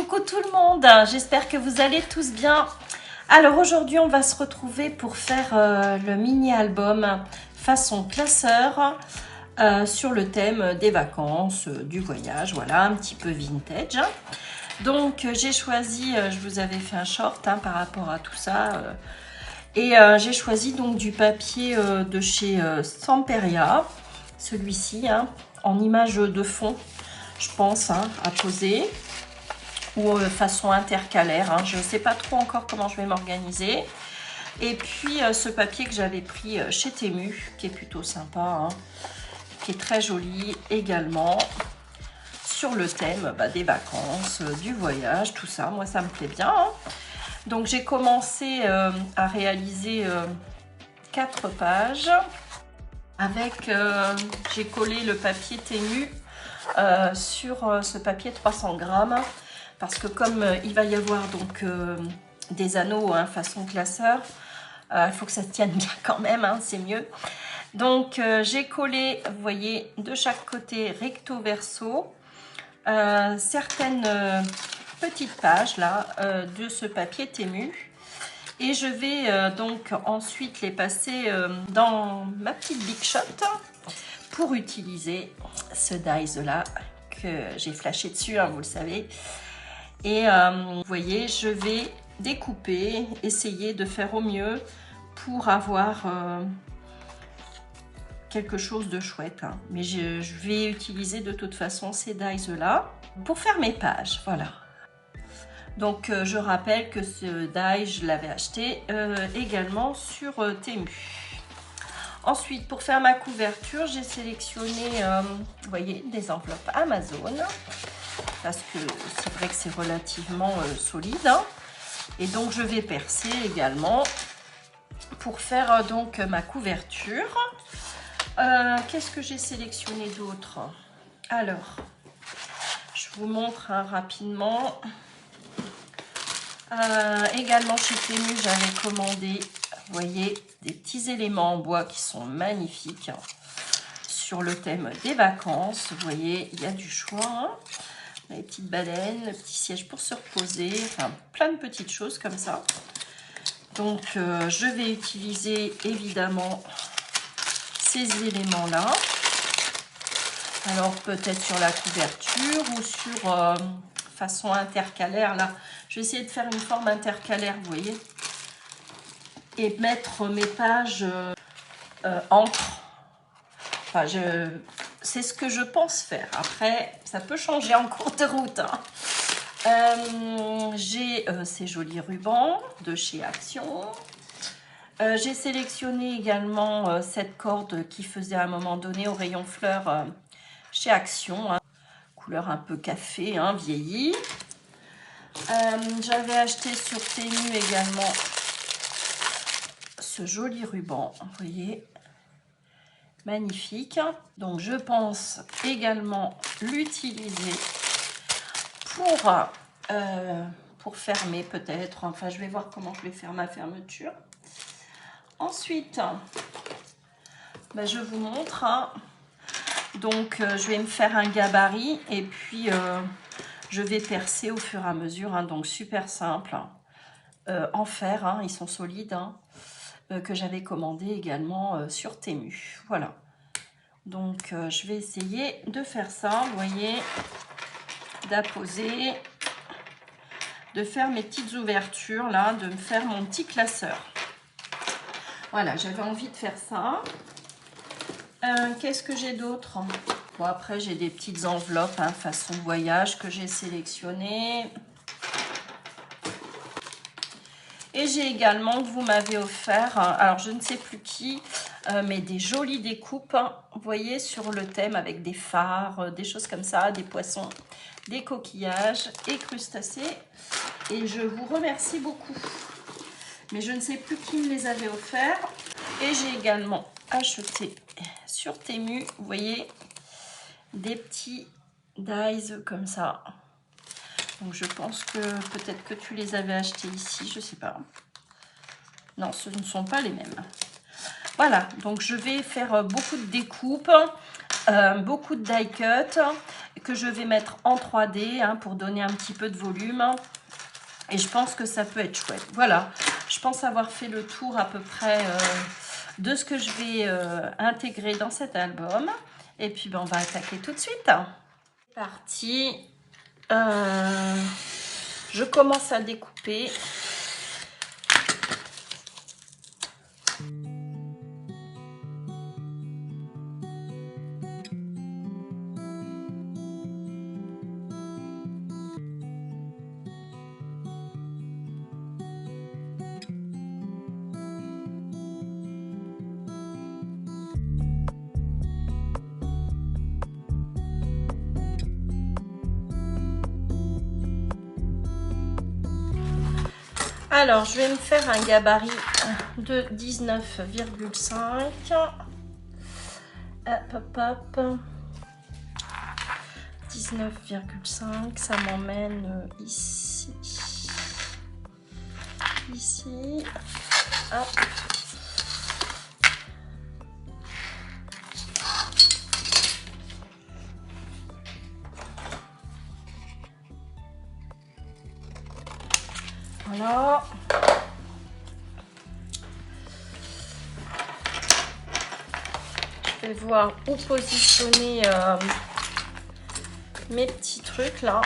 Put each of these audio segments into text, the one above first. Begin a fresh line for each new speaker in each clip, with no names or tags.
Coucou tout le monde, j'espère que vous allez tous bien. Alors aujourd'hui on va se retrouver pour faire le mini-album façon classeur sur le thème des vacances, du voyage, voilà, un petit peu vintage. Donc j'ai choisi, je vous avais fait un short par rapport à tout ça, et j'ai choisi donc du papier de chez Samperia, celui-ci, en image de fond, je pense, à poser. Ou façon intercalaire, je ne sais pas trop encore comment je vais m'organiser. Et puis ce papier que j'avais pris chez Temu, qui est plutôt sympa, qui est très joli également, sur le thème des vacances, du voyage, tout ça. Moi ça me plaît bien. Donc j'ai commencé à réaliser 4 pages avec, j'ai collé le papier Temu sur ce papier 300 grammes. Parce que comme il va y avoir donc des anneaux façon classeur, il faut que ça se tienne bien quand même, c'est mieux. Donc j'ai collé, vous voyez, de chaque côté recto verso certaines petites pages là de ce papier Temu. Et je vais donc ensuite les passer dans ma petite Big Shot pour utiliser ce dies là que j'ai flashé dessus, vous le savez. Et vous voyez, je vais découper, essayer de faire au mieux pour avoir quelque chose de chouette. Mais je vais utiliser de toute façon ces dies là pour faire mes pages, voilà. Donc je rappelle que ce die, je l'avais acheté également sur Temu. Ensuite, pour faire ma couverture, j'ai sélectionné, vous voyez, des enveloppes Amazon. Parce que c'est vrai que c'est relativement solide. Et donc je vais percer également pour faire donc ma couverture. Qu'est-ce que j'ai sélectionné d'autre? Alors, je vous montre rapidement. Également chez Temu, j'avais commandé, vous voyez, des petits éléments en bois qui sont magnifiques sur le thème des vacances. Vous voyez, il y a du choix. Les petites baleines, le petit siège pour se reposer, enfin plein de petites choses comme ça. Donc je vais utiliser évidemment ces éléments là. Alors peut-être sur la couverture ou sur façon intercalaire là. Je vais essayer de faire une forme intercalaire, vous voyez. Et mettre mes pages entre. Enfin c'est ce que je pense faire. Après, ça peut changer en cours de route. J'ai ces jolis rubans de chez Action. J'ai sélectionné également cette corde qui faisait à un moment donné au rayon fleurs chez Action. Couleur un peu café, vieillie. J'avais acheté sur Temu également ce joli ruban, vous voyez. Magnifique. Donc je pense également l'utiliser pour fermer peut-être. Enfin, je vais voir comment je vais faire ma fermeture. Ensuite, je vous montre. Donc je vais me faire un gabarit et puis je vais percer au fur et à mesure. Donc super simple. En fer, ils sont solides. Que j'avais commandé également sur Temu. Voilà. Donc je vais essayer de faire ça, vous voyez, d'apposer, de faire mes petites ouvertures là, de me faire mon petit classeur. Voilà, j'avais envie de faire ça. Qu'est-ce que j'ai d'autre? Bon, après j'ai des petites enveloppes façon voyage que j'ai sélectionnées. Et j'ai également, que vous m'avez offert, alors je ne sais plus qui, mais des jolies découpes, vous voyez, sur le thème avec des phares, des choses comme ça, des poissons, des coquillages et crustacés. Et je vous remercie beaucoup. Mais je ne sais plus qui me les avait offerts. Et j'ai également acheté sur Temu, vous voyez, des petits dies comme ça. Donc je pense que peut-être que tu les avais achetés ici, je sais pas. Non, ce ne sont pas les mêmes. Voilà, donc je vais faire beaucoup de découpes beaucoup de die cut que je vais mettre en 3D hein, pour donner un petit peu de volume. Et je pense que ça peut être chouette. Voilà, je pense avoir fait le tour à peu près de ce que je vais intégrer dans cet album. Et puis ben, on va attaquer tout de suite. C'est parti. Je commence à découper. Alors, je vais me faire un gabarit de 19,5. Hop, hop. 19,5, ça m'emmène ici. Ici. Hop. Voilà. Je vais voir où positionner mes petits trucs là.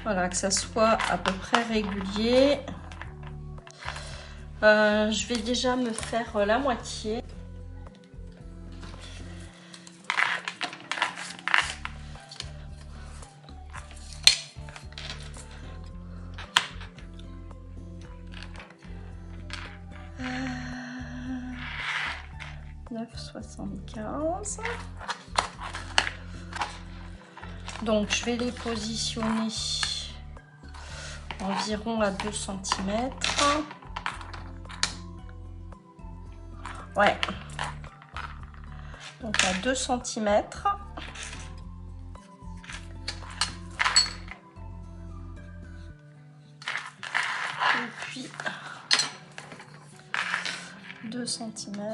Voilà, que ça soit à peu près régulier. Je vais déjà me faire la moitié. « 9,75 ». Donc, je vais les positionner environ à 2 cm. Ouais. Donc, à 2 cm. Et puis, 2 cm.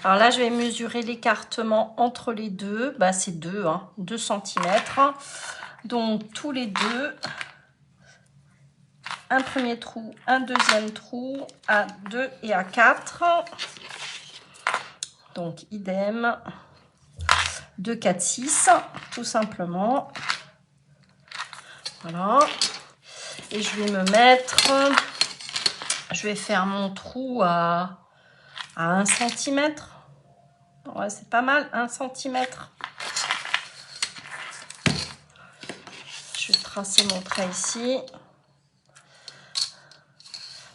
Alors là, je vais mesurer l'écartement entre les deux. Bah, c'est 2 cm. Donc, tous les deux, un premier trou, un deuxième trou, à 2 et à 4. Donc, idem. 2, 4, 6, tout simplement. Voilà. Et je vais me mettre... Je vais faire mon trou à 1 cm. Ouais, c'est pas mal, 1 cm. Je vais tracer mon trait ici.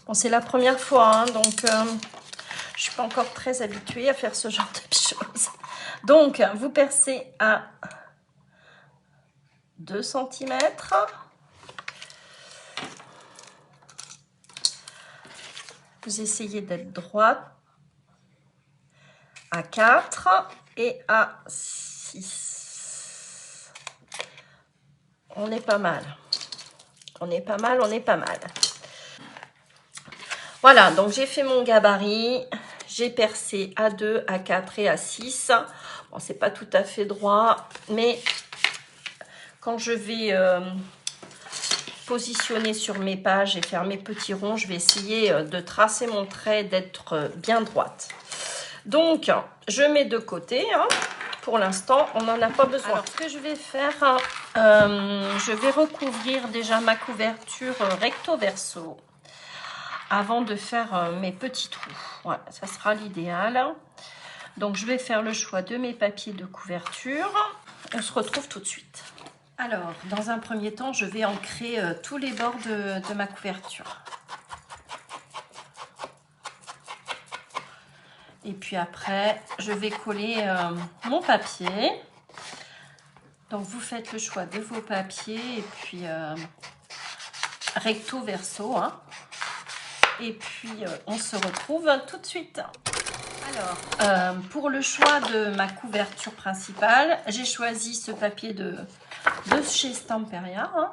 Bon, c'est la première fois, hein, donc je suis pas encore très habituée à faire ce genre de choses. Donc, vous percez à 2 cm. Vous essayez d'être droite. À 4 et à 6. On est pas mal. On est pas mal, on est pas mal. Voilà, donc j'ai fait mon gabarit. J'ai percé à 2, à 4 et à 6. Bon, c'est pas tout à fait droit, mais quand je vais positionner sur mes pages et faire mes petits ronds, je vais essayer de tracer mon trait, d'être bien droite. Donc, je mets de côté. Hein. Pour l'instant, on n'en a pas besoin. Alors, ce que je vais faire, je vais recouvrir déjà ma couverture recto verso avant de faire mes petits trous. Voilà, ça sera l'idéal. Donc, je vais faire le choix de mes papiers de couverture. On se retrouve tout de suite. Alors, dans un premier temps, je vais ancrer tous les bords de ma couverture. Et puis après, je vais coller mon papier. Donc, vous faites le choix de vos papiers et puis recto verso. Hein. Et puis, on se retrouve tout de suite. Alors, pour le choix de ma couverture principale, j'ai choisi ce papier de chez Stamperia, hein,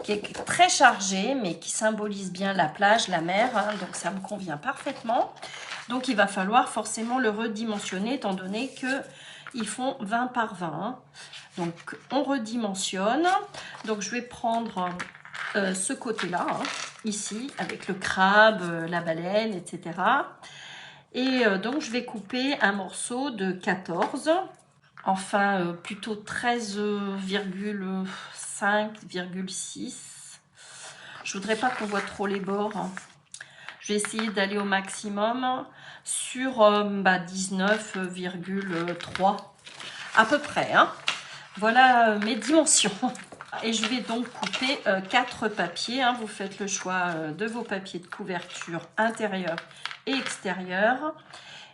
qui est très chargé, mais qui symbolise bien la plage, la mer, hein, donc ça me convient parfaitement. Donc il va falloir forcément le redimensionner, étant donné qu'ils font 20 par 20. Hein. Donc on redimensionne. Donc je vais prendre ce côté-là, hein, ici, avec le crabe, la baleine, etc. Et donc je vais couper un morceau de 14, enfin plutôt 13,5,6. Je voudrais pas qu'on voit trop les bords. Hein. Je vais essayer d'aller au maximum sur 19,3 à peu près. Hein. Voilà mes dimensions. Et je vais donc couper 4 papiers. Hein. Vous faites le choix de vos papiers de couverture intérieur et extérieur.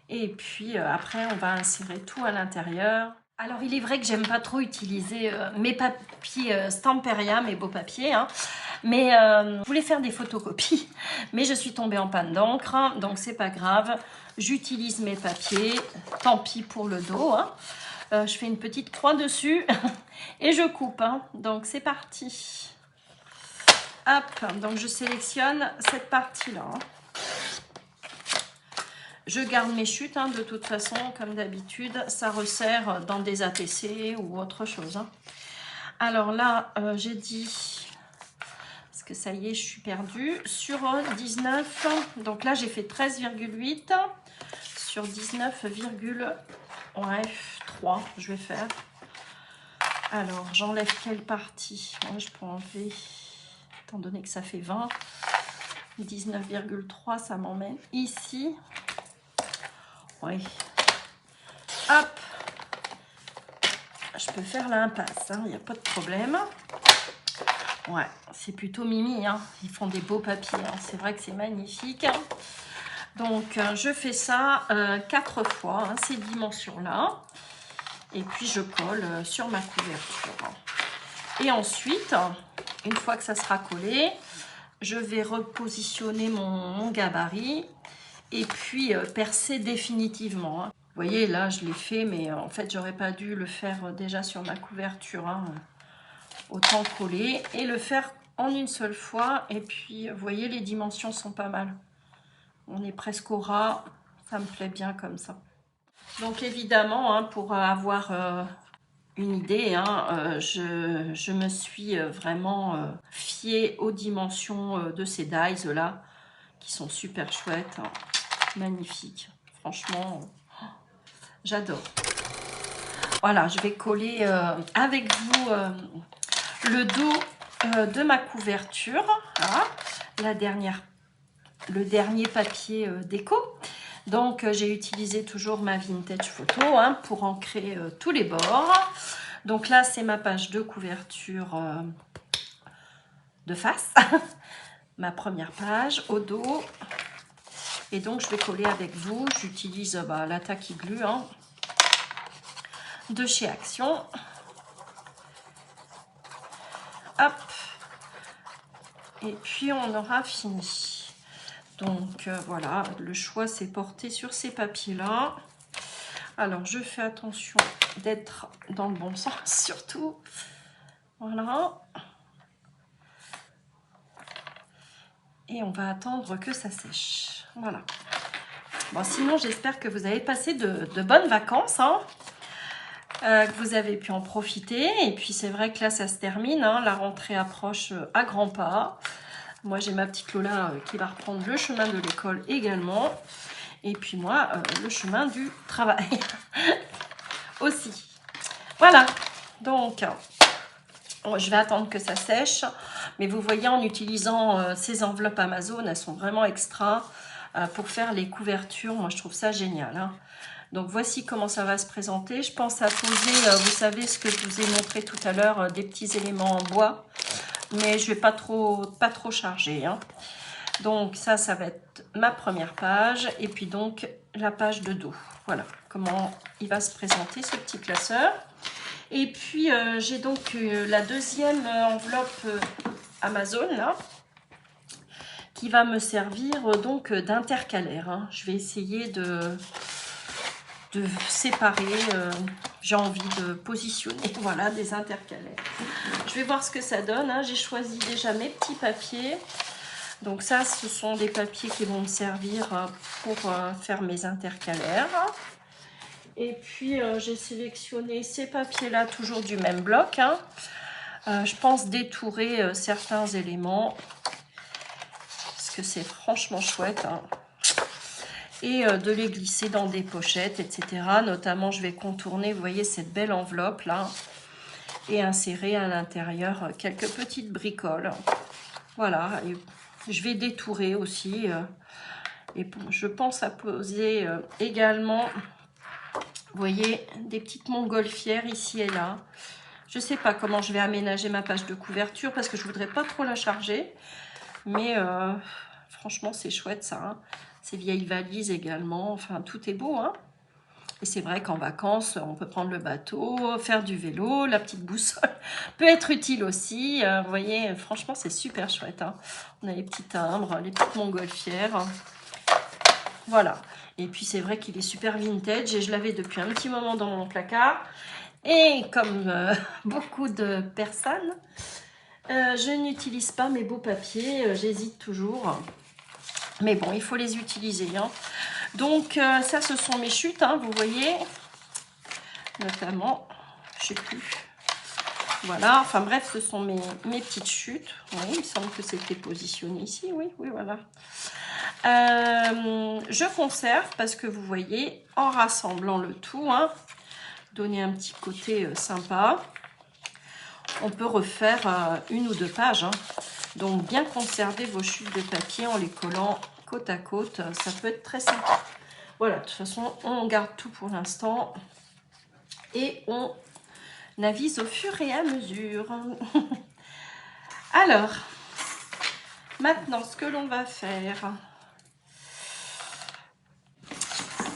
Et puis après, on va insérer tout à l'intérieur. Alors, il est vrai que j'aime pas trop utiliser mes papiers Stamperia, mes beaux papiers. Hein. Mais je voulais faire des photocopies. Mais je suis tombée en panne d'encre. Hein, donc, c'est pas grave. J'utilise mes papiers. Tant pis pour le dos. Hein. Je fais une petite croix dessus et je coupe. Hein. Donc, c'est parti. Hop, donc je sélectionne cette partie-là. Hein. Je garde mes chutes, hein, de toute façon, comme d'habitude. Ça resserre dans des APC ou autre chose. Hein. Alors là, j'ai dit... Parce que ça y est, je suis perdue. Sur 19, donc là, j'ai fait 13,8 sur 19,3, je vais faire. Alors, j'enlève quelle partie? Moi, je peux enlever, étant donné que ça fait 20. 19,3, ça m'emmène ici. Oui. Hop. Je peux faire l'impasse, hein, il n'y a pas de problème. Ouais, c'est plutôt mimi, hein. Ils font des beaux papiers, hein. C'est vrai que c'est magnifique. Donc, je fais ça 4 fois, hein, ces dimensions-là. Et puis, je colle sur ma couverture. Et ensuite, une fois que ça sera collé, je vais repositionner mon gabarit et puis percer définitivement. Hein. Vous voyez, là, je l'ai fait, mais en fait, j'aurais pas dû le faire déjà sur ma couverture. Hein. Autant coller et le faire en une seule fois. Et puis, vous voyez, les dimensions sont pas mal. On est presque au ras. Ça me plaît bien comme ça. Donc, évidemment, hein, pour avoir une idée, hein, je me suis vraiment fiée aux dimensions de ces dies là, qui sont super chouettes. Hein. Magnifiques. Franchement, j'adore. Voilà, je vais coller avec vous le dos de ma couverture. Voilà, le dernier papier déco. Donc, j'ai utilisé toujours ma vintage photo, hein, pour ancrer tous les bords. Donc là, c'est ma page de couverture de face. Ma première page au dos. Et donc, je vais coller avec vous. J'utilise la Tacky Glue, hein, de chez Action. Hop. Et puis, on aura fini. Donc, voilà. Le choix s'est porté sur ces papiers-là. Alors, je fais attention d'être dans le bon sens, surtout. Voilà. Et on va attendre que ça sèche. Voilà. Bon, sinon, j'espère que vous avez passé de bonnes vacances, hein, que vous avez pu en profiter. Et puis, c'est vrai que là, ça se termine. Hein, la rentrée approche à grands pas. Moi, j'ai ma petite Lola qui va reprendre le chemin de l'école également. Et puis moi, le chemin du travail aussi. Voilà. Donc, je vais attendre que ça sèche. Mais vous voyez, en utilisant ces enveloppes Amazon, elles sont vraiment extra pour faire les couvertures. Moi, je trouve ça génial. Hein. Donc, voici comment ça va se présenter. Je pense à poser, vous savez, ce que je vous ai montré tout à l'heure, des petits éléments en bois. Mais je ne vais pas trop charger. Hein. Donc, ça va être ma première page. Et puis, donc, la page de dos. Voilà comment il va se présenter, ce petit classeur. Et puis, j'ai donc la deuxième enveloppe Amazon, là, qui va me servir donc d'intercalaire. Hein. Je vais essayer de de séparer. J'ai envie de positionner, voilà, des intercalaires. Je vais voir ce que ça donne. Hein. J'ai choisi déjà mes petits papiers. Donc ça, ce sont des papiers qui vont me servir pour faire mes intercalaires. Et puis, j'ai sélectionné ces papiers-là, toujours du même bloc. Hein. Je pense détourer certains éléments, parce que c'est franchement chouette. Hein. Et de les glisser dans des pochettes, etc. Notamment, je vais contourner, vous voyez, cette belle enveloppe-là. Et insérer à l'intérieur quelques petites bricoles. Voilà, et je vais détourer aussi. Et je pense à poser également, vous voyez, des petites montgolfières ici et là. Je ne sais pas comment je vais aménager ma page de couverture parce que je ne voudrais pas trop la charger. Mais franchement, c'est chouette ça. Hein. Ces vieilles valises également. Enfin, tout est beau. Hein. Et c'est vrai qu'en vacances, on peut prendre le bateau, faire du vélo, la petite boussole peut être utile aussi. Vous voyez, franchement, c'est super chouette. Hein. On a les petits timbres, les petites montgolfières. Voilà. Et puis, c'est vrai qu'il est super vintage et je l'avais depuis un petit moment dans mon placard. Et comme beaucoup de personnes, je n'utilise pas mes beaux papiers. J'hésite toujours. Mais bon, il faut les utiliser. Hein. Donc, ça, ce sont mes chutes, hein, vous voyez. Notamment, je sais plus. Voilà, enfin bref, ce sont mes petites chutes. Oui, il me semble que c'était positionné ici. Oui, oui, voilà. Je conserve parce que vous voyez, en rassemblant le tout, hein, donner un petit côté sympa, on peut refaire une ou deux pages. Hein. Donc, bien conserver vos chutes de papier en les collant côte à côte, ça peut être très sympa. Voilà, de toute façon, on garde tout pour l'instant et on avise au fur et à mesure. Alors, maintenant, ce que l'on va faire,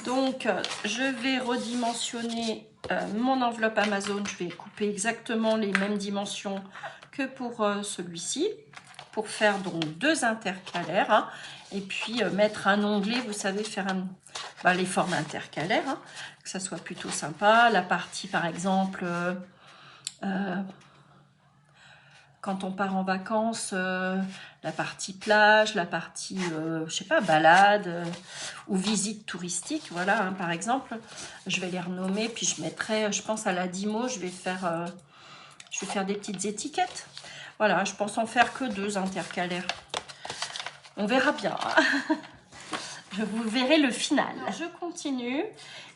donc, je vais redimensionner mon enveloppe Amazon. Je vais couper exactement les mêmes dimensions que pour celui-ci, pour faire donc 2 intercalaires. Hein, et puis, mettre un onglet, vous savez, faire les formes intercalaires, hein, que ça soit plutôt sympa. La partie, par exemple, quand on part en vacances, la partie plage, la partie, je sais pas, balade ou visite touristique, voilà, hein, par exemple, je vais les renommer, puis je mettrai, je pense à la Dimo, je vais faire des petites étiquettes. Voilà, je pense en faire que 2 intercalaires. On verra bien. Je vous verrai le final. Alors, je continue.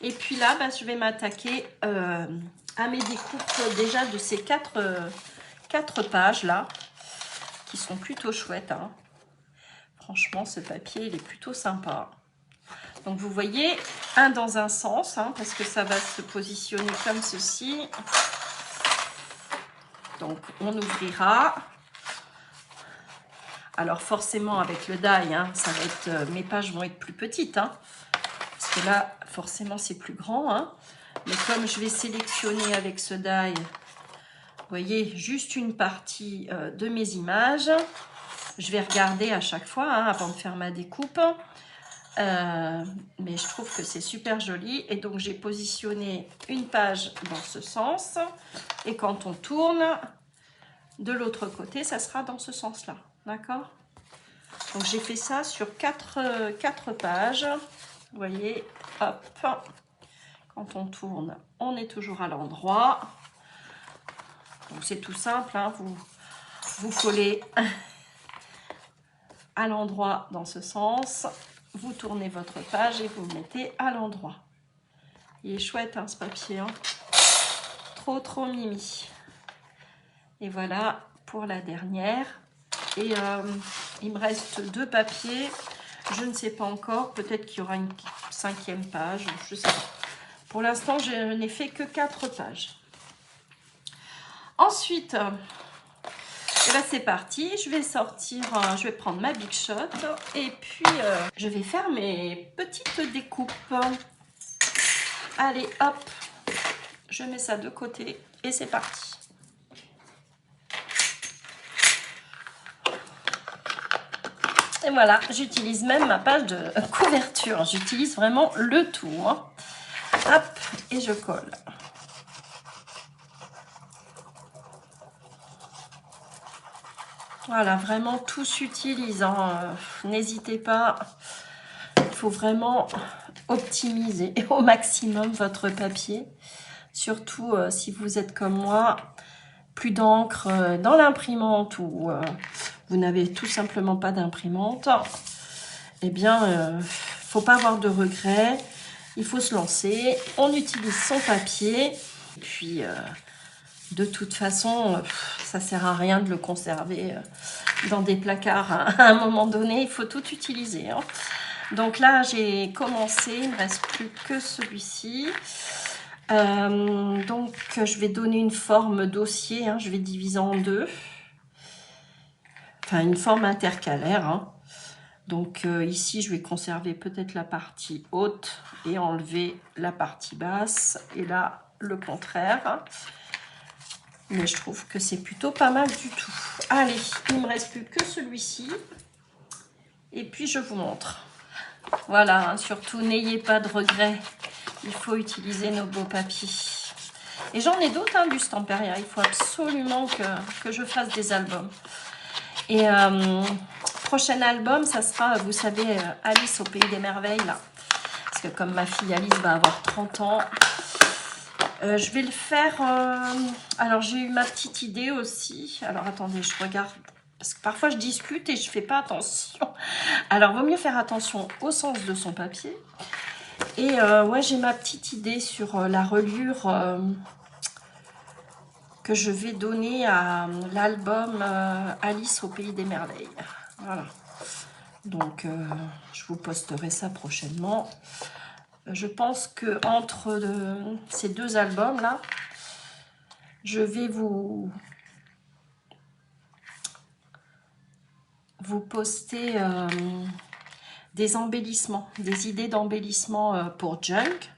Et puis là, je vais m'attaquer à mes découpes déjà de ces 4 pages là, qui sont plutôt chouettes. Hein. Franchement, ce papier, il est plutôt sympa. Donc, vous voyez, un dans un sens, hein, parce que ça va se positionner comme ceci. Donc, on ouvrira. Alors, forcément, avec le die, hein, ça va être, mes pages vont être plus petites. Hein, parce que là, forcément, c'est plus grand. Hein, mais comme je vais sélectionner avec ce die, vous voyez, juste une partie de mes images, je vais regarder à chaque fois hein, avant de faire ma découpe. Mais je trouve que c'est super joli. Et donc, j'ai positionné une page dans ce sens. Et quand on tourne, de l'autre côté, ça sera dans ce sens-là. D'accord? Donc, j'ai fait ça sur 4 pages. Vous voyez, hop. Quand on tourne, on est toujours à l'endroit. Donc, c'est tout simple. Hein, vous collez à l'endroit dans ce sens. Vous tournez votre page et vous mettez à l'endroit. Il est chouette, hein, ce papier. Hein. Trop, trop mimi. Et voilà pour la dernière. Et il me reste 2 papiers. Je ne sais pas encore. Peut-être qu'il y aura une 5e page. Je ne sais pas. Pour l'instant, je n'ai fait que 4 pages. Ensuite, c'est parti. Je vais sortir, je vais prendre ma Big Shot. Et puis, je vais faire mes petites découpes. Allez, hop. Je mets ça de côté. Et c'est parti. Et voilà, j'utilise même ma page de couverture. J'utilise vraiment le tout. Hein. Hop, et je colle. Voilà, vraiment tout s'utilise, hein. N'hésitez pas, il faut vraiment optimiser au maximum votre papier. Surtout si vous êtes comme moi, plus d'encre dans l'imprimante ou vous n'avez tout simplement pas d'imprimante. Eh bien, faut pas avoir de regrets. Il faut se lancer. On utilise son papier. Et puis, de toute façon, ça sert à rien de le conserver dans des placards. À un moment donné, il faut tout utiliser, hein. Donc là, j'ai commencé. Il ne me reste plus que celui-ci. Donc, je vais donner une forme dossier. Hein, je vais diviser en deux. Enfin, une forme intercalaire, hein. Donc ici, je vais conserver peut-être la partie haute et enlever la partie basse. Et là, le contraire. Mais je trouve que c'est plutôt pas mal du tout. Allez, il ne me reste plus que celui-ci. Et puis, je vous montre. Voilà, hein, surtout, n'ayez pas de regrets. Il faut utiliser nos beaux papiers. Et j'en ai d'autres, hein, du Stamperia. Il faut absolument que je fasse des albums. Et prochain album, ça sera, vous savez, Alice au Pays des Merveilles, là. Parce que comme ma fille Alice va avoir 30 ans, je vais le faire... alors, j'ai eu ma petite idée aussi. Alors, attendez, je regarde. Parce que parfois, je discute et je fais pas attention. Alors, vaut mieux faire attention au sens de son papier. Et ouais, j'ai ma petite idée sur la reliure... que je vais donner à l'album Alice au Pays des Merveilles. Voilà. Donc, je vous posterai ça prochainement. Je pense que entre ces deux albums-là, je vais vous poster des embellissements, des idées d'embellissement pour Junk.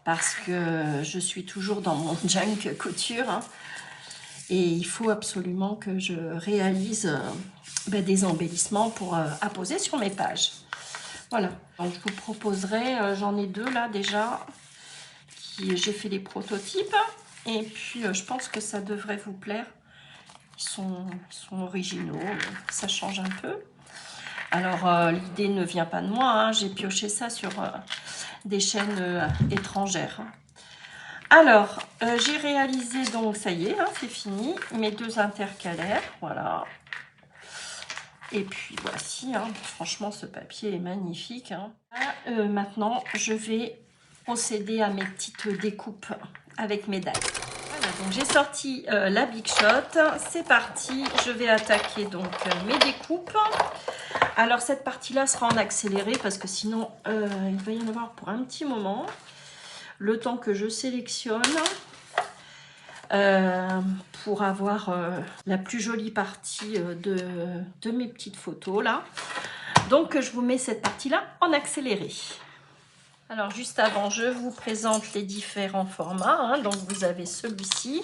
Parce que je suis toujours dans mon Junk couture, hein, et il faut absolument que je réalise des embellissements pour apposer sur mes pages. Voilà, donc je vous proposerai, j'en ai deux là déjà, j'ai fait les prototypes, et puis je pense que ça devrait vous plaire. Ils sont originaux, ça change un peu. Alors l'idée ne vient pas de moi, hein, j'ai pioché ça sur des chaînes étrangères. Alors, j'ai réalisé, donc ça y est, hein, c'est fini, mes deux intercalaires, voilà. Et puis voici, hein, franchement ce papier est magnifique, hein. Maintenant, je vais procéder à mes petites découpes avec mes dalles. Voilà, donc j'ai sorti la Big Shot, c'est parti, je vais attaquer donc mes découpes. Alors cette partie-là sera en accéléré parce que sinon il va y en avoir pour un petit moment. Le temps que je sélectionne pour avoir la plus jolie partie de mes petites photos là. Donc je vous mets cette partie-là en accéléré. Alors juste avant, je vous présente les différents formats, hein. Donc vous avez celui-ci,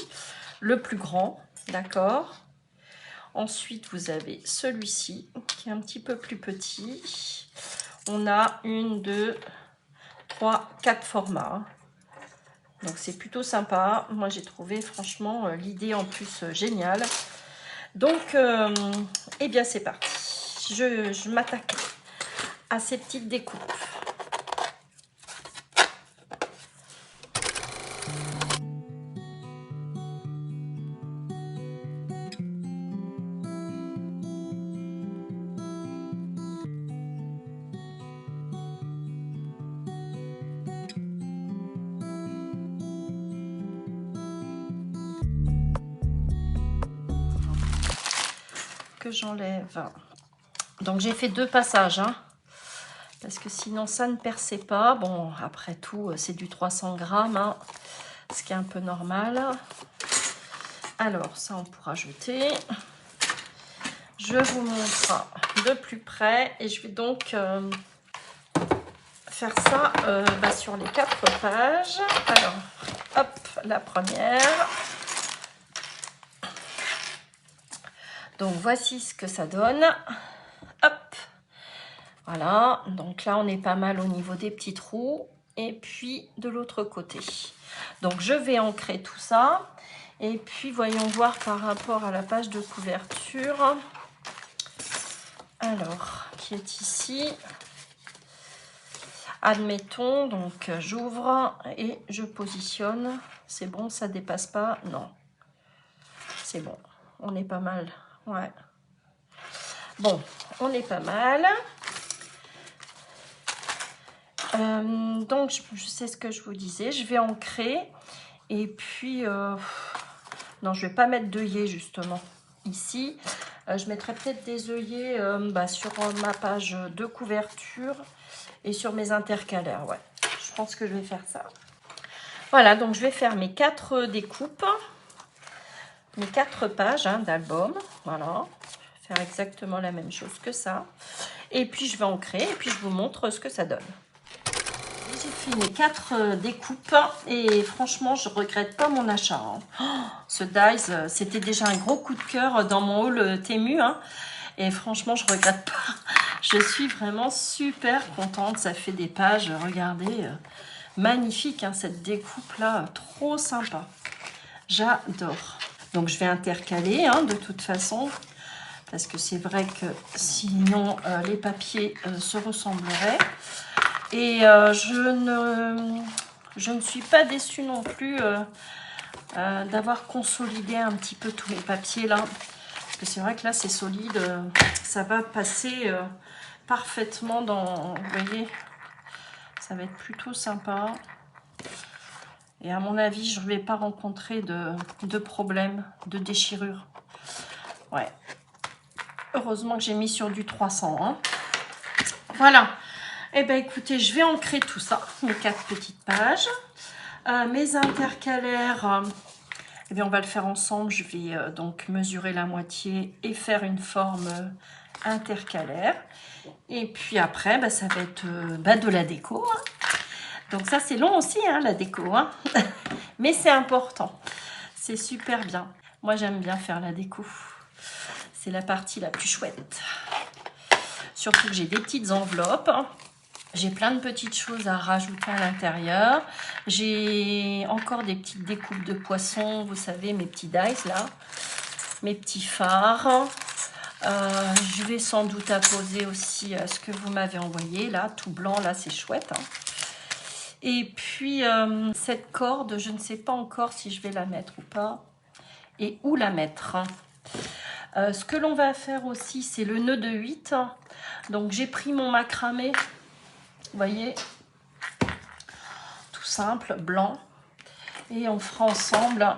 le plus grand, d'accord. Ensuite vous avez celui-ci qui est un petit peu plus petit. On a 1, 2, 3, 4 formats, hein. Donc c'est plutôt sympa. Moi j'ai trouvé franchement l'idée en plus géniale. Donc eh bien c'est parti. Je m'attaque à ces petites découpes. Que j'enlève. Donc j'ai fait 2 passages, hein, parce que sinon ça ne perçait pas. Bon, après tout, c'est du 300 grammes, hein, ce qui est un peu normal. Alors ça, on pourra jeter. Je vous montre de plus près et je vais donc faire ça sur les 4 pages. Alors, hop, la première. Donc voici ce que ça donne. Hop, voilà. Donc là on est pas mal au niveau des petits trous. et puis de l'autre côté. Donc je vais ancrer tout ça. Et puis voyons voir par rapport à la page de couverture. Alors, qui est ici. Admettons, donc j'ouvre et je positionne. C'est bon, ça dépasse pas? Non. C'est bon, on est pas mal. Ouais. Bon, on est pas mal. Donc, je sais ce que je vous disais. Je vais ancrer. Et puis, non, je vais pas mettre d'œillets justement ici. Je mettrai peut-être des œillets sur ma page de couverture et sur mes intercalaires. Ouais, je pense que je vais faire ça. Voilà, donc je vais faire mes 4 découpes, mes 4 pages d'album. Voilà, je vais faire exactement la même chose que ça. Et puis je vais ancrer et puis je vous montre ce que ça donne. J'ai fait mes 4 découpes et franchement, je regrette pas mon achat. Oh, ce dies, c'était déjà un gros coup de cœur dans mon haul Temu. Et franchement, je regrette pas. Je suis vraiment super contente. Ça fait des pages, regardez, magnifique cette découpe-là, trop sympa. J'adore. Donc, je vais intercaler de toute façon. Parce que c'est vrai que sinon, les papiers se ressembleraient. Et je ne suis pas déçue non plus d'avoir consolidé un petit peu tous les papiers là. Parce que c'est vrai que là, c'est solide. Ça va passer parfaitement dans... Vous voyez, ça va être plutôt sympa. Et à mon avis, je ne vais pas rencontrer de problème, de déchirure. Ouais. Heureusement que j'ai mis sur du 300. Voilà. Eh bien, écoutez, je vais ancrer tout ça, mes 4 petites pages. Mes intercalaires, eh bien, on va le faire ensemble. Je vais donc mesurer la moitié et faire une forme intercalaire. Et puis après, ça va être de la déco. Donc ça, c'est long aussi, la déco. Mais c'est important. C'est super bien. Moi, j'aime bien faire la déco. C'est la partie la plus chouette. Surtout que j'ai des petites enveloppes. J'ai plein de petites choses à rajouter à l'intérieur. J'ai encore des petites découpes de poissons. Vous savez, mes petits dice là. Mes petits phares. Je vais sans doute apposer aussi ce que vous m'avez envoyé là. Tout blanc là, c'est chouette. Et puis, cette corde, je ne sais pas encore si je vais la mettre ou pas. Et où la mettre. Ce que l'on va faire aussi, c'est le nœud de 8. Donc, j'ai pris mon macramé. Vous voyez, tout simple, blanc. Et on fera ensemble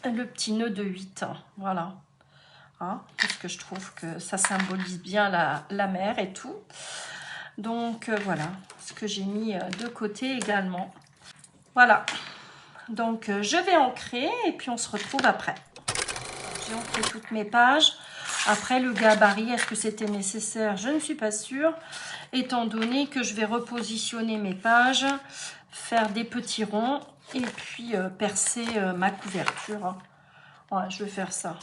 le petit nœud de 8. Voilà. Parce que je trouve que ça symbolise bien la mer et tout. Donc, voilà ce que j'ai mis de côté également. Voilà. Donc, je vais ancrer et puis on se retrouve après. J'ai ancré toutes mes pages. Après, le gabarit, est-ce que c'était nécessaire? Je ne suis pas sûre. Étant donné que je vais repositionner mes pages, faire des petits ronds et puis percer ma couverture. Voilà, je vais faire ça.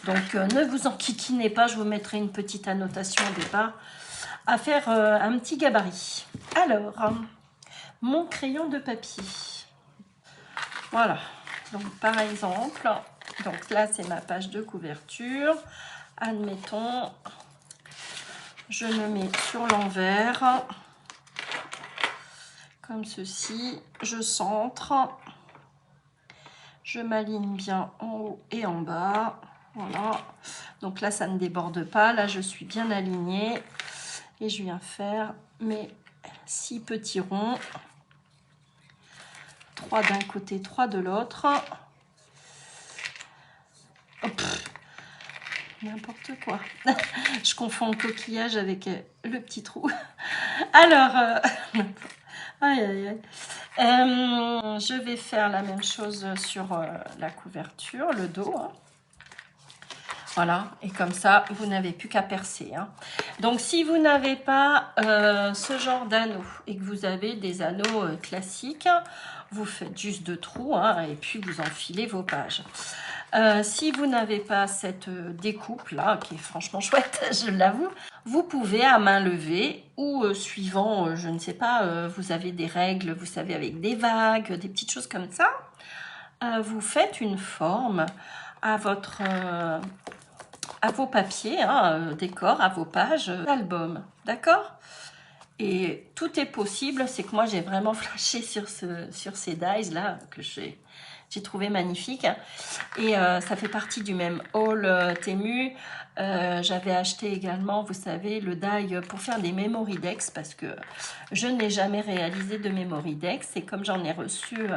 Donc, ne vous enquiquinez pas, je vous mettrai une petite annotation au départ à faire un petit gabarit. Alors, mon crayon de papier. Voilà, donc par exemple, donc là c'est ma page de couverture. Admettons, je me mets sur l'envers, comme ceci, je centre, je m'aligne bien en haut et en bas, voilà. Donc là ça ne déborde pas, là je suis bien alignée et je viens faire mes 6 petits ronds, 3 d'un côté, 3 de l'autre. N'importe quoi. Je confonds le coquillage avec le petit trou. Alors, aïe, aïe, aïe. Je vais faire la même chose sur la couverture, le dos. Voilà, et comme ça, vous n'avez plus qu'à percer. Donc, si vous n'avez pas ce genre d'anneaux et que vous avez des anneaux classiques, vous faites juste 2 trous et puis vous enfilez vos pages. Si vous n'avez pas cette découpe là, qui est franchement chouette, je l'avoue, vous pouvez à main levée ou suivant, je ne sais pas, vous avez des règles, vous savez, avec des vagues, des petites choses comme ça, vous faites une forme à à vos papiers, hein, décor, à vos pages d'album, d'accord? Et tout est possible, c'est que moi j'ai vraiment flashé sur ces dies là que j'ai trouvé magnifique. Et ça fait partie du même haul Temu. J'avais acheté également, vous savez, le die pour faire des memory decks parce que je n'ai jamais réalisé de memory decks. Et comme j'en ai reçu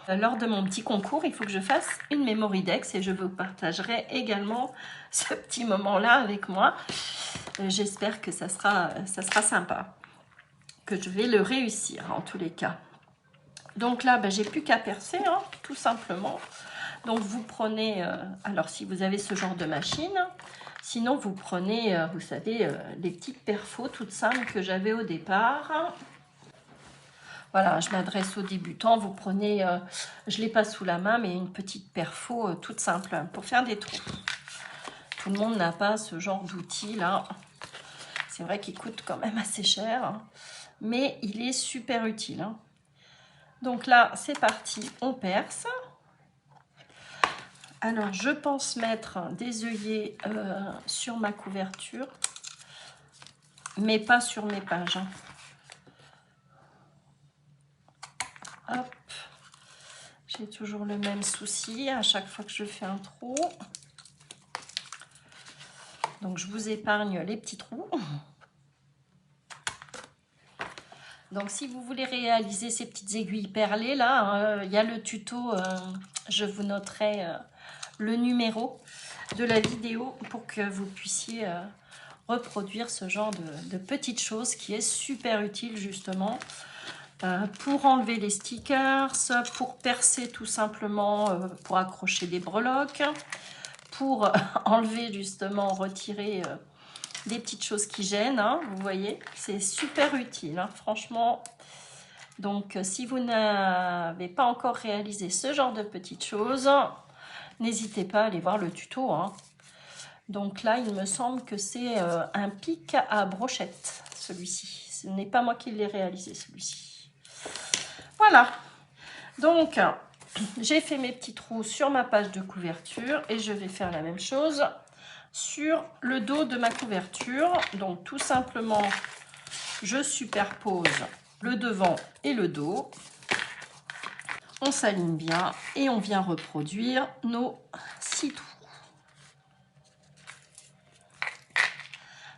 lors de mon petit concours, il faut que je fasse une memory decks et je vous partagerai également ce petit moment-là avec moi. J'espère que ça sera sympa, que je vais le réussir en tous les cas. Donc là, ben, j'ai plus qu'à percer, hein, tout simplement. Donc vous prenez, alors si vous avez ce genre de machine, sinon vous prenez, vous savez, les petites perfos toutes simples que j'avais au départ. Voilà, je m'adresse aux débutants, vous prenez, je ne l'ai pas sous la main, mais une petite perfo toute simple pour faire des trous. Tout le monde n'a pas ce genre d'outil là. C'est vrai qu'il coûte quand même assez cher, hein, mais il est super utile. Hein. Donc là, c'est parti, on perce. Alors, je pense mettre des œillets sur ma couverture, mais pas sur mes pages. Hein. Hop. J'ai toujours le même souci à chaque fois que je fais un trou. Donc, je vous épargne les petits trous. Donc, si vous voulez réaliser ces petites aiguilles perlées, là, il y a le tuto, je vous noterai le numéro de la vidéo pour que vous puissiez reproduire ce genre de petites choses qui est super utile justement pour enlever les stickers, pour percer tout simplement, pour accrocher des breloques, pour enlever justement, retirer des petites choses qui gênent, hein, vous voyez, c'est super utile, hein, franchement. Donc, si vous n'avez pas encore réalisé ce genre de petites choses, n'hésitez pas à aller voir le tuto. Hein. Donc là, il me semble que c'est un pic à brochette, celui-ci. Ce n'est pas moi qui l'ai réalisé, celui-ci. Voilà. Donc, j'ai fait mes petits trous sur ma page de couverture et je vais faire la même chose sur le dos de ma couverture. Donc tout simplement, je superpose le devant et le dos. On s'aligne bien et on vient reproduire nos 6 trous.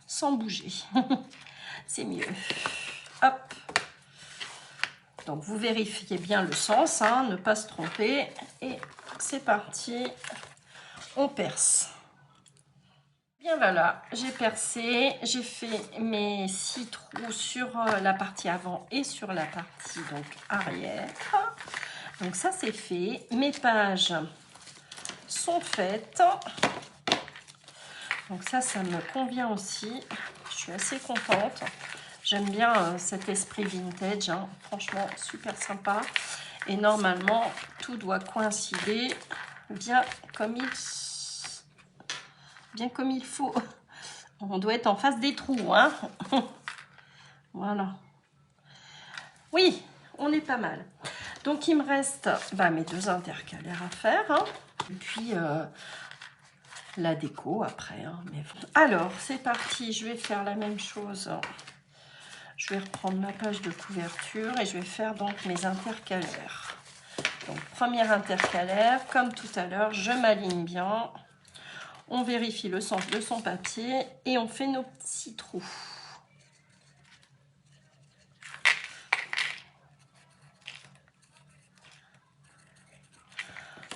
Sans bouger. C'est mieux. Hop. Donc vous vérifiez bien le sens, hein, ne pas se tromper. Et c'est parti. On perce. Bien voilà, j'ai percé, j'ai fait mes 6 trous sur la partie avant et sur la partie donc arrière. Donc ça c'est fait, mes pages sont faites. Donc ça me convient aussi, je suis assez contente. J'aime bien cet esprit vintage, hein. Franchement super sympa. Et normalement tout doit coïncider bien comme il faut. On doit être en face des trous, hein. Voilà. Oui, on est pas mal. Donc, il me reste mes 2 intercalaires à faire. Hein. Et puis, la déco après. Hein. Mais bon. Alors, c'est parti. Je vais faire la même chose. Je vais reprendre ma page de couverture et je vais faire donc mes intercalaires. Donc, premier intercalaire, comme tout à l'heure, je m'aligne bien. On vérifie le sens de son papier et on fait nos petits trous.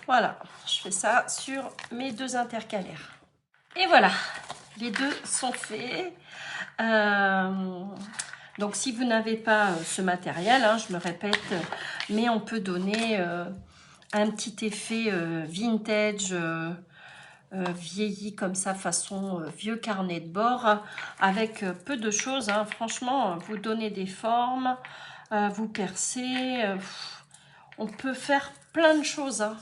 Voilà, je fais ça sur mes 2 intercalaires. Et voilà, les 2 sont faits. Donc, si vous n'avez pas ce matériel, hein, je me répète, mais on peut donner un petit effet vintage, vieilli comme ça, façon vieux carnet de bord, avec peu de choses. Hein. Franchement, vous donnez des formes, vous percez, on peut faire plein de choses. Hein.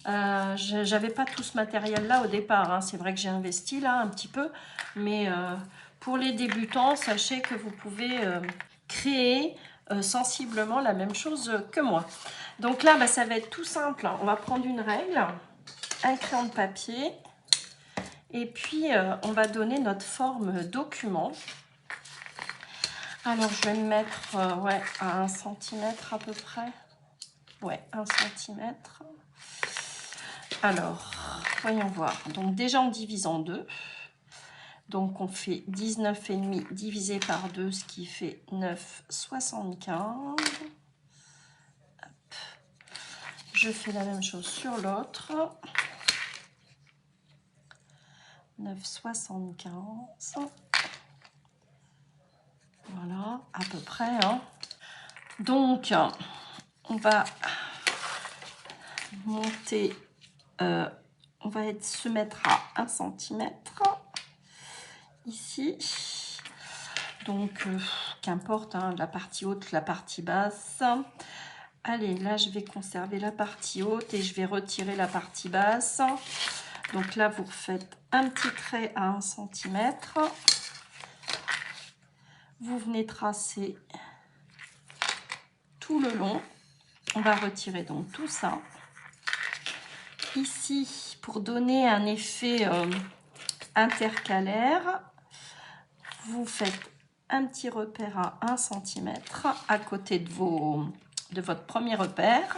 J'avais pas tout ce matériel là au départ, hein. C'est vrai que j'ai investi là un petit peu, mais pour les débutants, sachez que vous pouvez créer sensiblement la même chose que moi. Donc là, bah, ça va être tout simple. On va prendre une règle, un crayon de papier, et puis on va donner notre forme document. Alors je vais me mettre ouais, à 1 cm à peu près. Ouais, 1 cm. Alors, voyons voir. Donc déjà on divise en deux. Donc on fait 19,5 divisé par 2, ce qui fait 9,75. Je fais la même chose sur l'autre. 9,75. Voilà, à peu près. Hein. Donc, on va monter, on va se mettre à 1 cm ici. Donc, qu'importe, hein, la partie haute, la partie basse. Allez, là, je vais conserver la partie haute et je vais retirer la partie basse. Donc là, vous faites un petit trait à 1 cm. Vous venez tracer tout le long. On va retirer donc tout ça. Ici, pour donner un effet intercalaire, vous faites un petit repère à 1 cm à côté de votre premier repère.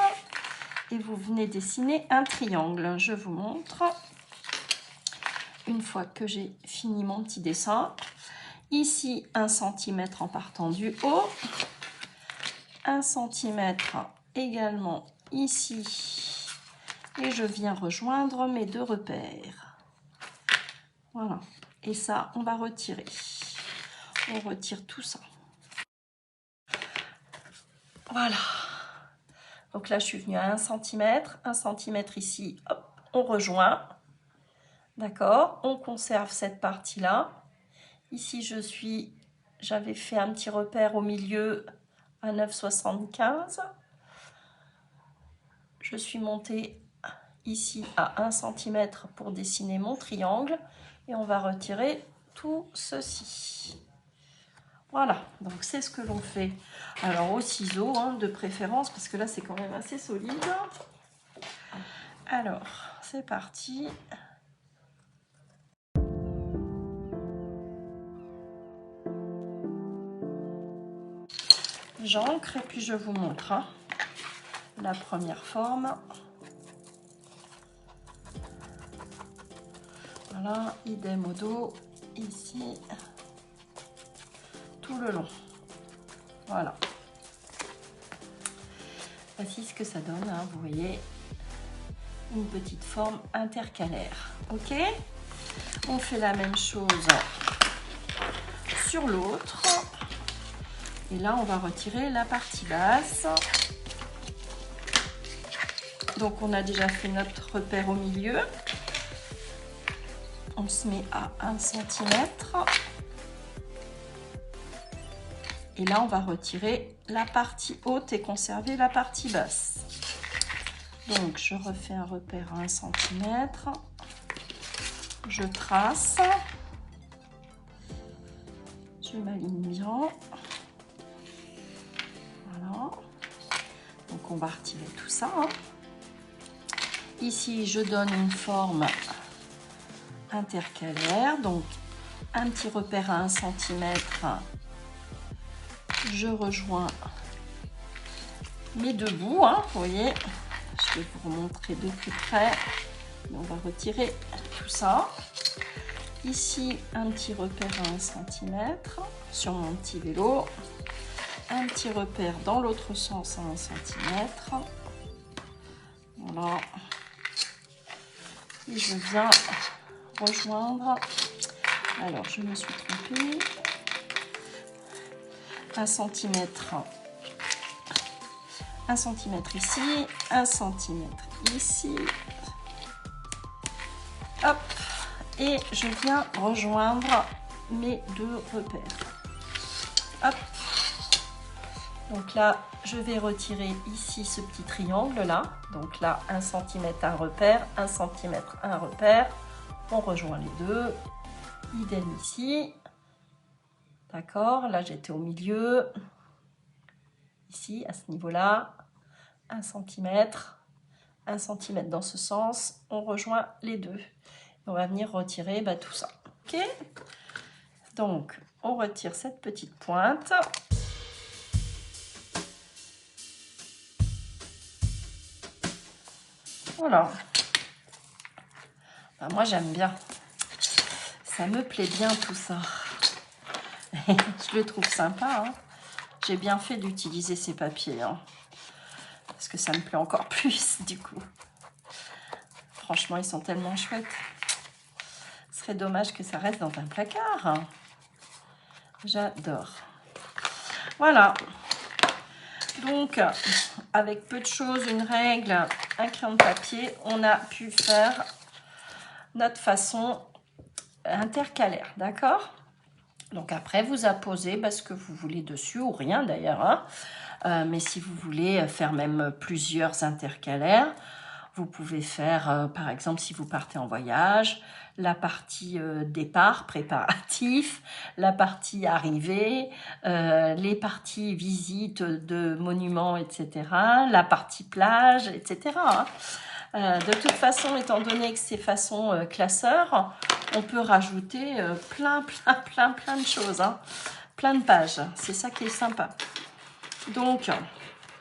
Et vous venez dessiner un triangle. Je vous montre. Une fois que j'ai fini mon petit dessin, ici 1 cm en partant du haut, 1 cm également ici, et je viens rejoindre mes deux repères. Voilà, et ça on va retirer. On retire tout ça. Voilà. Donc là je suis venue à 1 cm, 1 cm ici, hop, on rejoint. D'accord, on conserve cette partie-là. Ici, j'avais fait un petit repère au milieu à 9,75. Je suis montée ici à 1 cm pour dessiner mon triangle. Et on va retirer tout ceci. Voilà, donc c'est ce que l'on fait. Alors au ciseau, hein, de préférence, parce que là, c'est quand même assez solide. Alors, c'est parti. J'ancre et puis je vous montre hein, la première forme. Voilà, idem au dos, ici, tout le long. Voilà. Voici ce que ça donne, hein, vous voyez, une petite forme intercalaire. Ok, on fait la même chose sur l'autre. Et là, on va retirer la partie basse. Donc, on a déjà fait notre repère au milieu. On se met à 1 cm. Et là, on va retirer la partie haute et conserver la partie basse. Donc, je refais un repère à 1 cm. Je trace. Je m'aligne bien. Voilà. Donc, on va retirer tout ça. Hein. Ici, je donne une forme intercalaire. Donc, un petit repère à 1 cm. Je rejoins mes deux bouts. Hein, vous voyez, je vais vous remontrer de plus près. On va retirer tout ça. Ici, un petit repère à 1 cm sur mon petit vélo. Un petit repère dans l'autre sens à 1 cm. Voilà. Et je viens rejoindre. Alors, je me suis trompée. 1 cm. 1 cm ici. 1 cm ici. Hop. Et je viens rejoindre mes deux repères. Hop. Donc là, je vais retirer ici ce petit triangle là. Donc là, 1 cm, un repère, 1 cm, un repère. On rejoint les deux. Idem ici. D'accord, là j'étais au milieu. Ici, à ce niveau-là, 1 cm, 1 cm dans ce sens. On rejoint les deux. On va venir retirer tout ça. Ok? Donc, on retire cette petite pointe. Voilà. Moi, j'aime bien. Ça me plaît bien tout ça. Je le trouve sympa. Hein. J'ai bien fait d'utiliser ces papiers. Hein, parce que ça me plaît encore plus, du coup. Franchement, ils sont tellement chouettes. Ce serait dommage que ça reste dans un placard. Hein. J'adore. Voilà. Donc, avec peu de choses, une règle, un crayon de papier, on a pu faire notre façon intercalaire, d'accord? Donc après, vous apposez ce que vous voulez dessus, ou rien d'ailleurs, hein. Mais si vous voulez faire même plusieurs intercalaires, vous pouvez faire, par exemple, si vous partez en voyage, la partie départ, préparatif, la partie arrivée, les parties visite de monuments, etc., la partie plage, etc., hein. De toute façon, étant donné que c'est façon classeur, on peut rajouter plein de choses, hein. Plein de pages. C'est ça qui est sympa. Donc,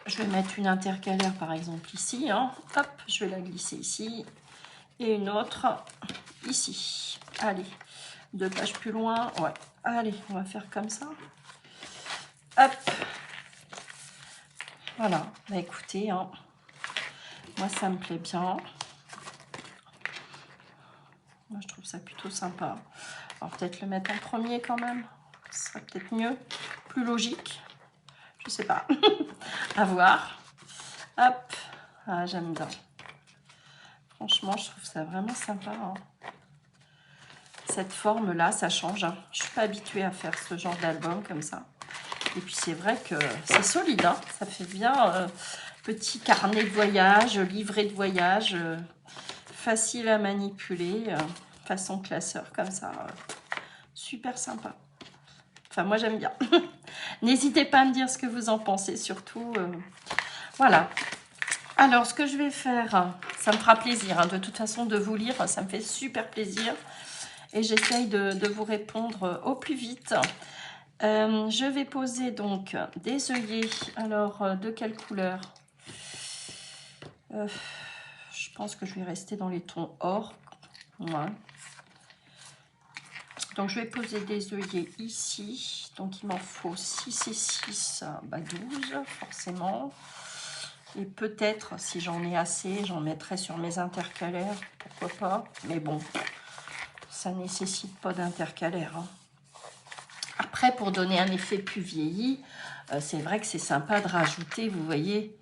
je vais mettre une intercalaire par exemple ici. Hein. Hop, je vais la glisser ici. Et une autre ici. Allez, 2 pages plus loin. Ouais, allez, on va faire comme ça. Hop. Voilà, écoutez, hein, moi ça me plaît bien. Moi je trouve ça plutôt sympa. Alors peut-être le mettre en premier quand même. Ce serait peut-être mieux, plus logique. Je sais pas. À voir. Hop. Ah, j'aime bien. Franchement, je trouve ça vraiment sympa. Hein. Cette forme-là, ça change. Hein. Je suis pas habituée à faire ce genre d'album comme ça. Et puis c'est vrai que c'est solide. Hein. Ça fait bien petit carnet de voyage, livret de voyage, facile à manipuler, façon classeur comme ça. Super sympa. Enfin, moi j'aime bien. N'hésitez pas à me dire ce que vous en pensez, surtout. Voilà. Alors, ce que je vais faire, ça me fera plaisir, hein, de toute façon, de vous lire. Ça me fait super plaisir. Et j'essaye de vous répondre au plus vite. Je vais poser donc des œillets. Alors, de quelle couleur? Je pense que je vais rester dans les tons or. Ouais. Donc, je vais poser des œillets ici. Donc, il m'en faut 6 et 6, 12 forcément. Et peut-être, si j'en ai assez, j'en mettrai sur mes intercalaires. Pourquoi pas? Mais bon, ça ne nécessite pas d'intercalaire. Hein. Après, pour donner un effet plus vieilli, c'est vrai que c'est sympa de rajouter, vous voyez,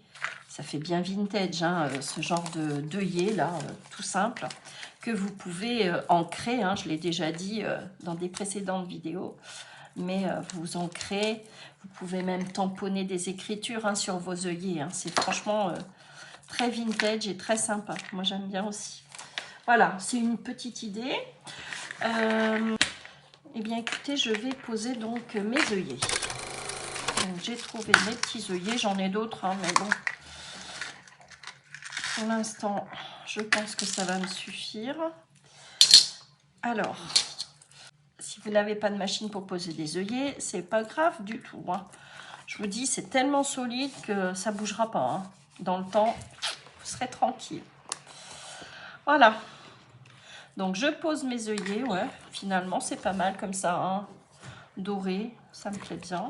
ça fait bien vintage, hein, ce genre d'œillet là, tout simple, que vous pouvez ancrer, hein, je l'ai déjà dit dans des précédentes vidéos, mais vous ancrez, vous pouvez même tamponner des écritures hein, sur vos œillets, hein, c'est franchement très vintage et très sympa, moi j'aime bien aussi. Voilà, c'est une petite idée. Eh bien écoutez, je vais poser donc mes œillets. J'ai trouvé mes petits œillets, j'en ai d'autres, hein, mais bon. Pour l'instant, je pense que ça va me suffire. Alors, si vous n'avez pas de machine pour poser des œillets, c'est pas grave du tout. Hein. Je vous dis, c'est tellement solide que ça ne bougera pas. Hein. Dans le temps, vous serez tranquille. Voilà. Donc, je pose mes œillets. Ouais, finalement, c'est pas mal comme ça. Hein. Doré, ça me plaît bien.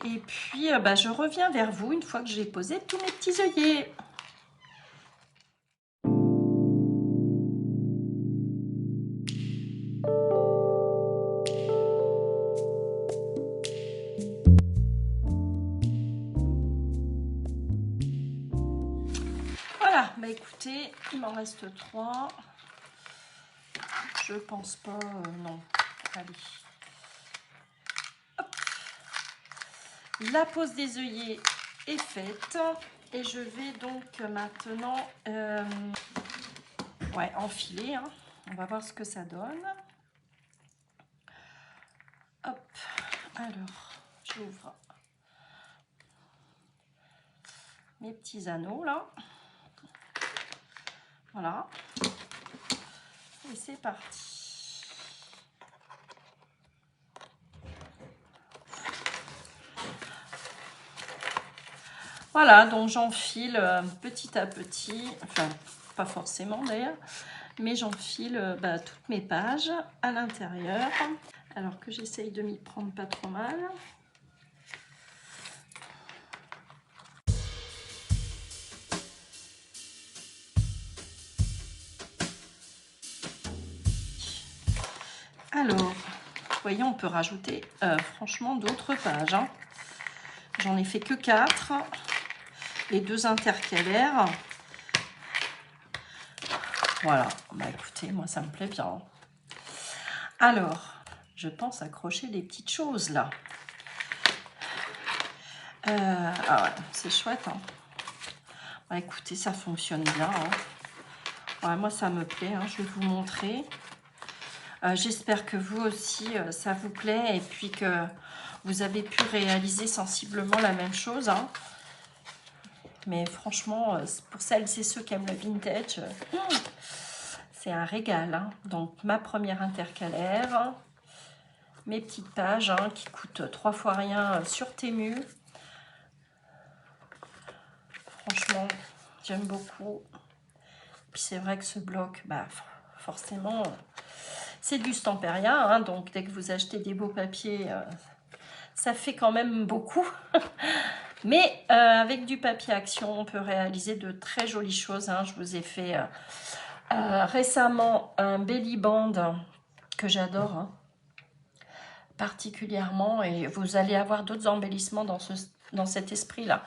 Et puis, je reviens vers vous une fois que j'ai posé tous mes petits œillets. Voilà, écoutez, il m'en reste 3. Je pense pas, non. Allez. Hop. La pose des œillets est faite. Et je vais donc maintenant enfiler. Hein. On va voir ce que ça donne. Hop. Alors, j'ouvre mes petits anneaux là. Voilà. Et c'est parti. Voilà, donc j'enfile petit à petit, enfin pas forcément d'ailleurs, mais j'enfile toutes mes pages à l'intérieur, alors que j'essaye de m'y prendre pas trop mal. Alors, vous voyez, on peut rajouter franchement d'autres pages. Hein. J'en ai fait que 4. Les 2 intercalaires. Voilà, bah écoutez, moi ça me plaît bien. Alors, je pense accrocher des petites choses là. Ah ouais, c'est chouette. Hein. Bah écoutez, ça fonctionne bien. Hein. Ouais, moi ça me plaît, hein, je vais vous montrer. J'espère que vous aussi, ça vous plaît et puis que vous avez pu réaliser sensiblement la même chose. Hein. Mais franchement, pour celles et ceux qui aiment le vintage, c'est un régal. Hein. Donc, ma première intercalaire, mes petites pages hein, qui coûtent 3 fois rien sur Temu. Franchement, j'aime beaucoup. Puis c'est vrai que ce bloc, forcément, c'est du Stamperia. Hein, donc, dès que vous achetez des beaux papiers, ça fait quand même beaucoup. Mais avec du papier action, on peut réaliser de très jolies choses. Hein. Je vous ai fait récemment un belly band que j'adore hein, particulièrement. Et vous allez avoir d'autres embellissements dans cet esprit-là.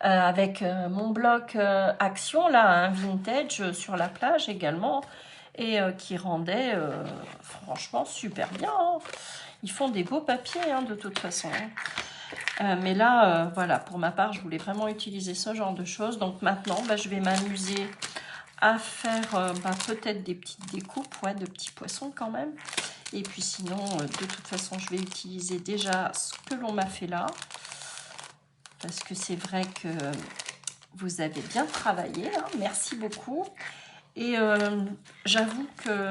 Avec mon bloc action, là, un vintage sur la plage également. Et qui rendait franchement super bien. Hein. Ils font des beaux papiers hein, de toute façon. Mais là, voilà, pour ma part, je voulais vraiment utiliser ce genre de choses. Donc maintenant, je vais m'amuser à faire peut-être des petites découpes, ouais, de petits poissons quand même. Et puis sinon, de toute façon, je vais utiliser déjà ce que l'on m'a fait là. Parce que c'est vrai que vous avez bien travaillé. Hein, merci beaucoup. Et j'avoue que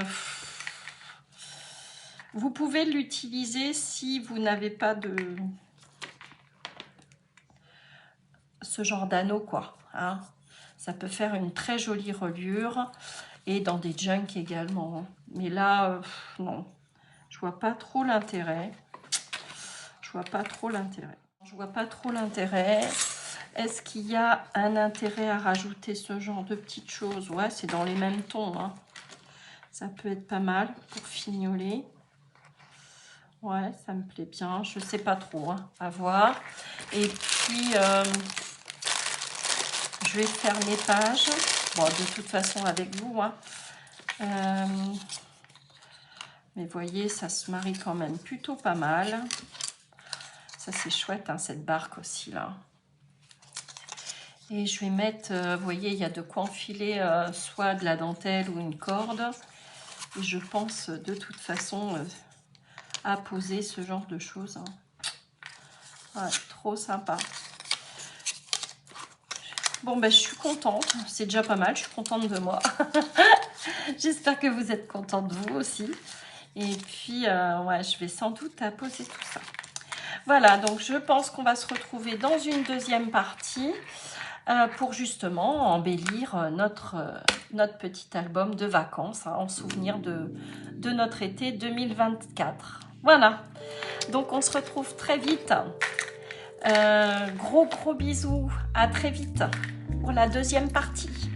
vous pouvez l'utiliser si vous n'avez pas de... ce genre d'anneau quoi hein. Ça peut faire une très jolie reliure et dans des junks également mais là non, je vois pas trop l'intérêt. Je vois pas trop l'intérêt. Est-ce qu'il y a un intérêt à rajouter ce genre de petites choses? Ouais, c'est dans les mêmes tons hein. Ça peut être pas mal pour fignoler. Ouais, ça me plaît bien, je sais pas trop hein, à voir. Et puis je vais faire mes pages, bon, de toute façon avec vous. Hein. Mais voyez, ça se marie quand même plutôt pas mal. Ça, c'est chouette, hein, cette barque aussi, là. Et je vais mettre, vous voyez, il y a de quoi enfiler soit de la dentelle ou une corde. Et je pense de toute façon à poser ce genre de choses. Hein. Ouais, trop sympa. Bon, je suis contente. C'est déjà pas mal. Je suis contente de moi. J'espère que vous êtes contente de vous aussi. Et puis, ouais, je vais sans doute poser tout ça. Voilà, donc je pense qu'on va se retrouver dans une deuxième partie pour justement embellir notre petit album de vacances hein, en souvenir de notre été 2024. Voilà, donc on se retrouve très vite. Gros bisous, à très vite pour la deuxième partie.